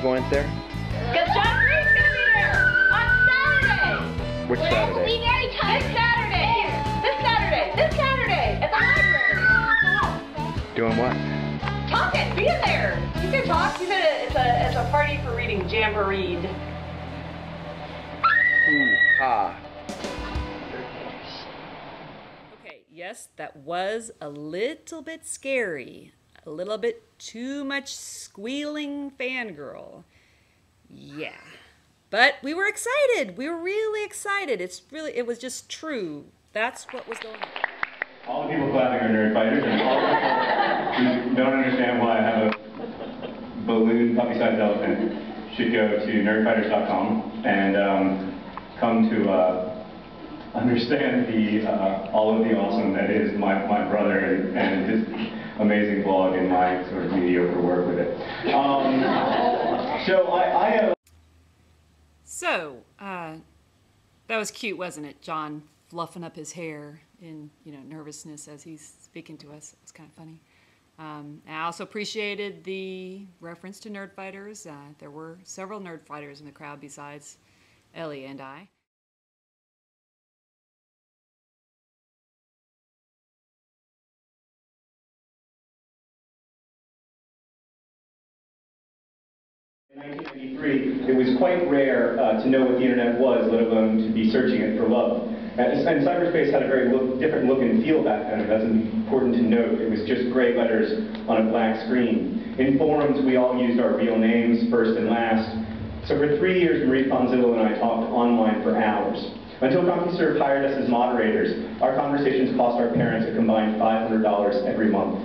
you went there? Because Jamboread's going to be there on Saturday. Which Saturday? This Saturday. This Saturday. This Saturday at the library. Doing what? Talking. Being there. You can talk. He said it's a party for reading Jamboread. Ooh, ha. Okay, yes, that was a little bit scary. A little bit too much squealing fangirl. Yeah. But we were excited. We were really excited. It was just true. That's what was going on. All the people clapping are nerd fighters, and all the people who don't understand why I have a balloon puppy-sized elephant should go to nerdfighters.com and come to understand all of the awesome that is my brother and his amazing blog and my sort of mediocre work with it. So, that was cute, wasn't it? John fluffing up his hair in, nervousness as he's speaking to us. It was kind of funny. I also appreciated the reference to nerd fighters. There were several nerd fighters in the crowd besides Ellie and I. In 1993, it was quite rare to know what the internet was, let alone to be searching it for love. And cyberspace had a very different look and feel back then. That's important to note. It was just gray letters on a black screen. In forums, we all used our real names, first and last. So for 3 years, Marie Fonzillo and I talked online for hours. Until CompuServe hired us as moderators, our conversations cost our parents a combined $500 every month.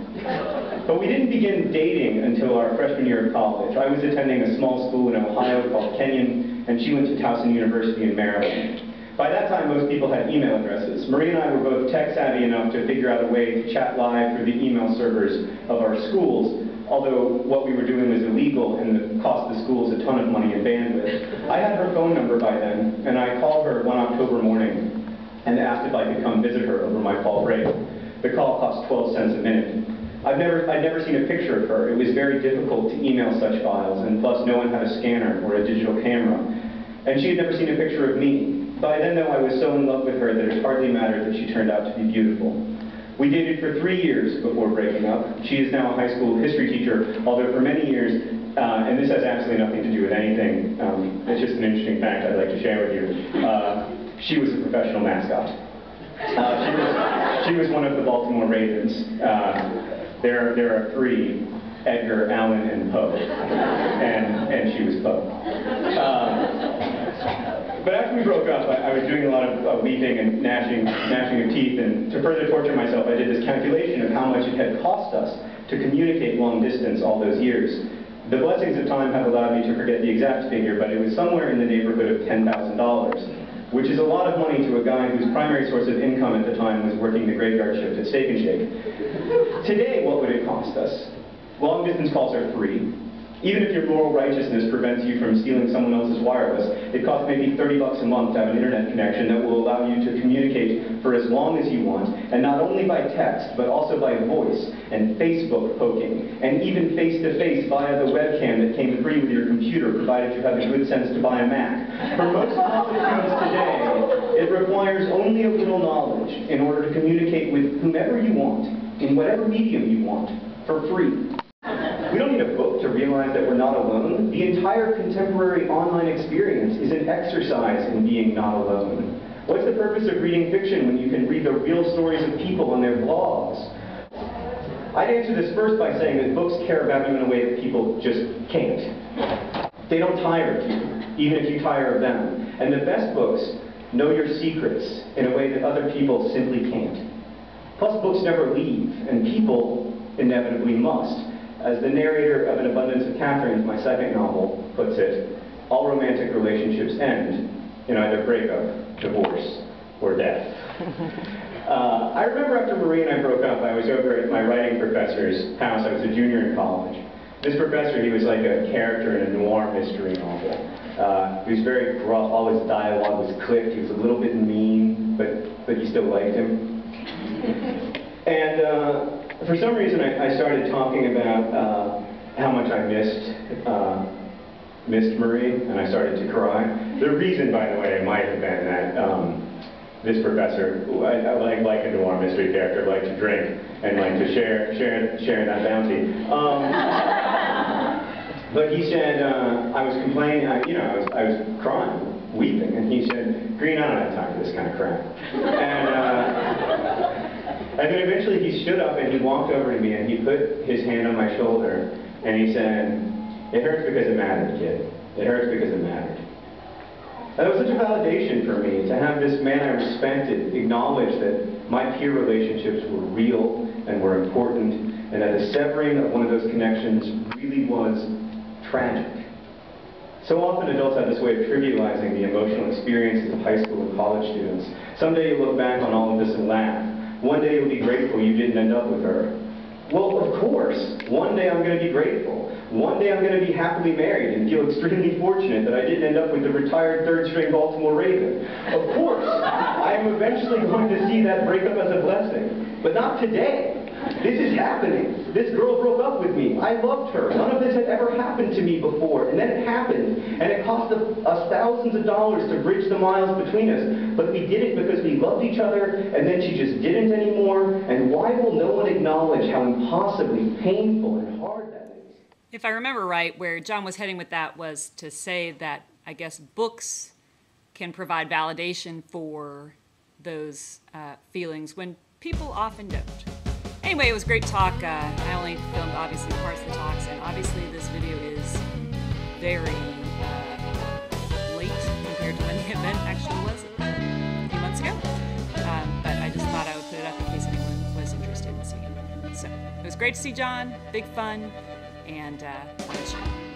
But we didn't begin dating until our freshman year of college. I was attending a small school in Ohio called Kenyon, and she went to Towson University in Maryland. By that time, most people had email addresses. Marie and I were both tech-savvy enough to figure out a way to chat live through the email servers of our schools, although what we were doing was illegal and it cost the schools a ton of money in bandwidth. I had her phone number by then, and I called her one October morning and asked if I could come visit her over my fall break. The call cost 12 cents a minute. I'd never seen a picture of her. It was very difficult to email such files, and plus no one had a scanner or a digital camera. And she had never seen a picture of me. By then, though, I was so in love with her that it hardly mattered that she turned out to be beautiful. We dated for 3 years before breaking up. She is now a high school history teacher, although for many years, and this has absolutely nothing to do with anything, it's just an interesting fact I'd like to share with you, she was a professional mascot. She was one of the Baltimore Ravens. There are 3, Edgar, Allan, and Poe, and she was Poe. But after we broke up, I was doing a lot of weeping and gnashing of teeth, and to further torture myself, I did this calculation of how much it had cost us to communicate long distance all those years. The blessings of time have allowed me to forget the exact figure, but it was somewhere in the neighborhood of $10,000, which is a lot of money to a guy whose primary source of income at the time was working the graveyard shift at Steak and Shake. Today, what would it cost us? Long distance calls are free. Even if your moral righteousness prevents you from stealing someone else's wireless, it costs maybe $30 a month to have an internet connection that will allow you to communicate for as long as you want, and not only by text, but also by voice and Facebook poking, and even face-to-face via the webcam that came free with your computer, provided you have the good sense to buy a Mac. For most college students today, it requires only a little knowledge in order to communicate with whomever you want, in whatever medium you want, for free. We don't need a book to realize that we're not alone. The entire contemporary online experience is an exercise in being not alone. What's the purpose of reading fiction when you can read the real stories of people on their blogs? I'd answer this first by saying that books care about you in a way that people just can't. They don't tire of you, even if you tire of them. And the best books know your secrets in a way that other people simply can't. Plus, books never leave, and people inevitably must. As the narrator of An Abundance of Catherines, my second novel, puts it, all romantic relationships end in either breakup, divorce, or death. I remember after Marie and I broke up, I was over at my writing professor's house. I was a junior in college. This professor, he was like a character in a noir mystery novel. He was very gruff. All his dialogue was clipped. He was a little bit mean, but you still liked him. And for some reason, I started talking about how much I missed missed Marie, and I started to cry. The reason, by the way, might have been that this professor, who I like a noir mystery character, liked to drink and like to share that bounty. But he said, I was complaining, I was crying, weeping, and he said, Green, I don't have time for this kind of crap. And then eventually he stood up and he walked over to me and he put his hand on my shoulder and he said, it hurts because it mattered, kid. It hurts because it mattered. And it was such a validation for me to have this man I respected acknowledge that my peer relationships were real and were important, and that the severing of one of those connections really was tragic. So often adults have this way of trivializing the emotional experiences of high school and college students. Someday you'll look back on all of this and laugh. One day you'll be grateful you didn't end up with her. Well, of course, one day I'm going to be grateful. One day I'm going to be happily married and feel extremely fortunate that I didn't end up with the retired third-string Baltimore Raven. Of course, I am eventually going to see that breakup as a blessing, but not today. This is happening. This girl broke up with me. I loved her. None of this had ever happened to me before, and then it happened, and it cost us thousands of dollars to bridge the miles between us, but we did it because we loved each other, and then she just didn't anymore, and why will no one acknowledge how impossibly painful and hard that is? If I remember right, where John was heading with that was to say that, I guess, books can provide validation for those feelings when people often don't. Anyway, it was a great talk. I only filmed, obviously, parts of the talks, and obviously this video is very late compared to when the event actually was a few months ago. But I just thought I would put it up in case anyone was interested in seeing it. So, it was great to see John, big fun, and wanted to share.